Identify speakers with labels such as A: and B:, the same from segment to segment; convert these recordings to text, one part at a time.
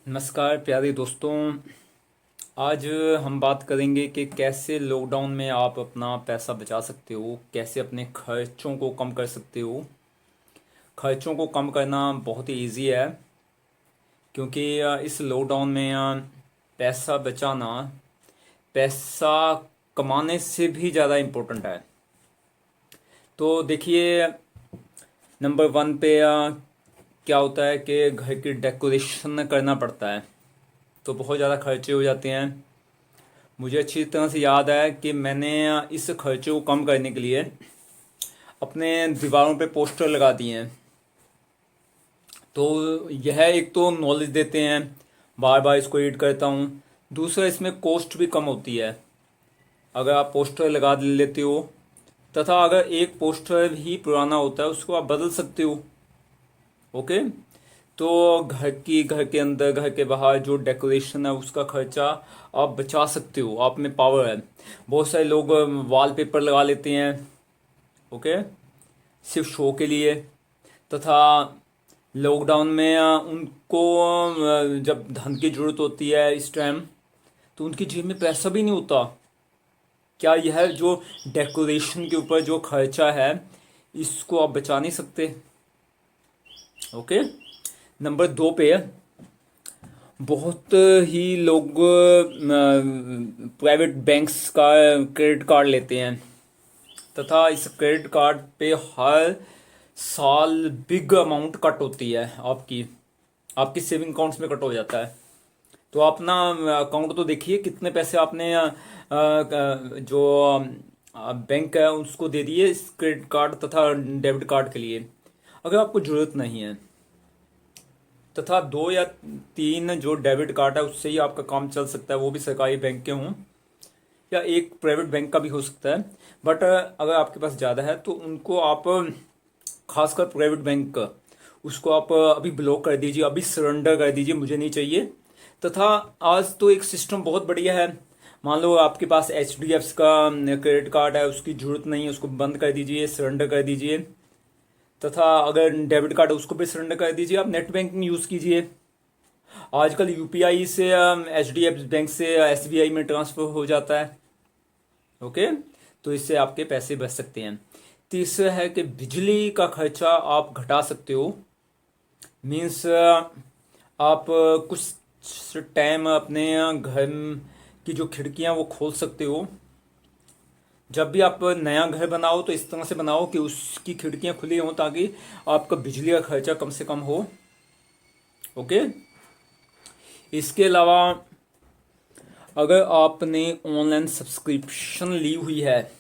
A: नमस्कार प्यारे दोस्तों। आज हम बात करेंगे कि कैसे लॉकडाउन में आप अपना पैसा बचा सकते हो, कैसे अपने खर्चों को कम कर सकते हो। खर्चों को कम करना बहुत ही इजी है, क्योंकि इस लॉकडाउन में पैसा बचाना पैसा कमाने से भी ज़्यादा इम्पोर्टेंट है। तो देखिए, नंबर वन पे क्या होता है कि घर की डेकोरेशन करना पड़ता है, तो बहुत ज़्यादा खर्चे हो जाते हैं। मुझे अच्छी तरह से याद है कि मैंने इस खर्चे को कम करने के लिए अपने दीवारों पे पोस्टर लगा दिए हैं। तो यह एक तो नॉलेज देते हैं, बार बार इसको रीड करता हूँ। दूसरा, इसमें कॉस्ट भी कम होती है अगर आप पोस्टर लगा लेते हो, तथा अगर एक पोस्टर ही पुराना होता है उसको आप बदल सकते हो। ओके। तो घर के अंदर, घर के बाहर जो डेकोरेशन है उसका खर्चा आप बचा सकते हो, आप में पावर है। बहुत सारे लोग वॉलपेपर लगा लेते हैं, ओके, सिर्फ शो के लिए। तथा लॉकडाउन में उनको जब धन की जरूरत होती है इस टाइम, तो उनकी जेब में पैसा भी नहीं होता। क्या यह जो डेकोरेशन के ऊपर जो खर्चा है, इसको आप बचा नहीं सकते? ओके। नंबर दो पे, बहुत ही लोग प्राइवेट बैंक्स का क्रेडिट कार्ड लेते हैं, तथा इस क्रेडिट कार्ड पे हर साल बिग अमाउंट कट होती है, आपकी आपकी सेविंग अकाउंट्स में कट हो जाता है। तो अपना अकाउंट तो देखिए, कितने पैसे आपने जो बैंक है उसको दे दिए इस क्रेडिट कार्ड तथा डेबिट कार्ड के लिए, अगर आपको ज़रूरत नहीं है। तथा दो या तीन जो डेबिट कार्ड है उससे ही आपका काम चल सकता है, वो भी सरकारी बैंक के हों या एक प्राइवेट बैंक का भी हो सकता है। बट अगर आपके पास ज़्यादा है तो उनको आप, खासकर प्राइवेट बैंक का, उसको आप अभी ब्लॉक कर दीजिए, अभी सरेंडर कर दीजिए, मुझे नहीं चाहिए। तथा आज तो एक सिस्टम बहुत बढ़िया है। मान लो आपके पास HDFC का क्रेडिट कार्ड है, उसकी जरूरत नहीं है, उसको बंद कर दीजिए, सरेंडर कर दीजिए। तथा अगर डेबिट कार्ड है उसको भी सरेंडर कर दीजिए, आप नेट बैंकिंग यूज़ कीजिए। आजकल UPI से HDFC बैंक से SBI में ट्रांसफ़र हो जाता है। ओके। तो इससे आपके पैसे बच सकते हैं। तीसरा है कि बिजली का खर्चा आप घटा सकते हो। मीन्स आप कुछ टाइम अपने घर की जो खिड़कियां वो खोल सकते हो। जब भी आप नया घर बनाओ तो इस तरह से बनाओ कि उसकी खिड़कियां खुली हों, ताकि आपका बिजली का खर्चा कम से कम हो। ओके। इसके अलावा अगर आपने ऑनलाइन सब्सक्रिप्शन ली हुई है,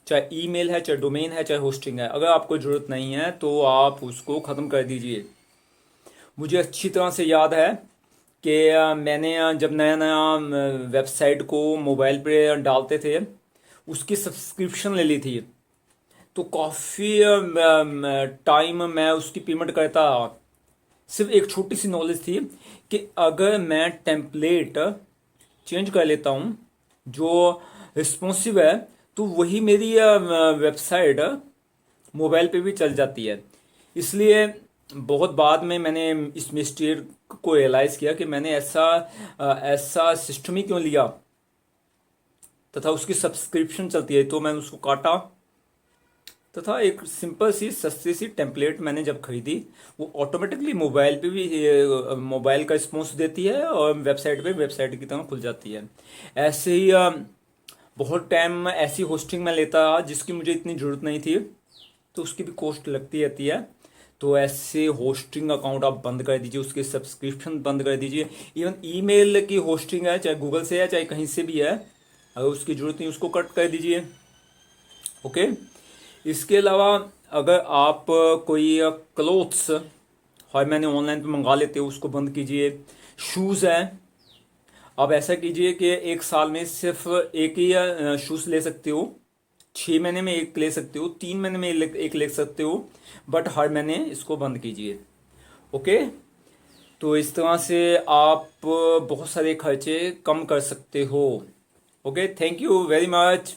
A: चाहे ईमेल है, चाहे डोमेन है, चाहे होस्टिंग है, अगर आपको ज़रूरत नहीं है तो आप उसको ख़त्म कर दीजिए। मुझे अच्छी तरह से याद है कि मैंने जब नया नया वेबसाइट को मोबाइल पे डालते थे, उसकी सब्सक्रिप्शन ले ली थी। तो काफ़ी टाइम मैं उसकी पेमेंट करता। सिर्फ एक छोटी सी नॉलेज थी कि अगर मैं टेम्पलेट चेंज कर लेता हूँ जो रिस्पॉन्सिव है, तो वही मेरी वेबसाइट मोबाइल पे भी चल जाती है। इसलिए बहुत बाद में मैंने इस मिस्टेक को रियलाइज़ किया कि मैंने ऐसा सिस्टम ही क्यों लिया, तथा उसकी सब्सक्रिप्शन चलती है, तो मैंने उसको काटा। तथा एक सिंपल सी सस्ती सी टेम्पलेट मैंने जब खरीदी, वो ऑटोमेटिकली मोबाइल पे भी मोबाइल का रिस्पॉन्स देती है और वेबसाइट पे वेबसाइट की तरह खुल जाती है। ऐसे ही बहुत टाइम ऐसी होस्टिंग में लेता जिसकी मुझे इतनी ज़रूरत नहीं थी, तो उसकी भी कॉस्ट लगती रहती है। तो ऐसे होस्टिंग अकाउंट आप बंद कर दीजिए, उसके सब्सक्रिप्शन बंद कर दीजिए। इवन ईमेल की होस्टिंग है, चाहे गूगल से है चाहे कहीं से भी है, अगर उसकी ज़रूरत नहीं उसको कट कर दीजिए। ओके। इसके अलावा अगर आप कोई क्लोथ्स और मैंने ऑनलाइन पे मंगा लेते हो, उसको बंद कीजिए। शूज़ हैं, आप ऐसा कीजिए कि एक साल में सिर्फ एक ही शूज़ ले सकते हो, 6 महीने में एक ले सकते हो, 3 महीने में एक ले सकते हो, बट हर महीने इसको बंद कीजिए। ओके। तो इस तरह से आप बहुत सारे खर्चे कम कर सकते हो। Okay, thank you very much.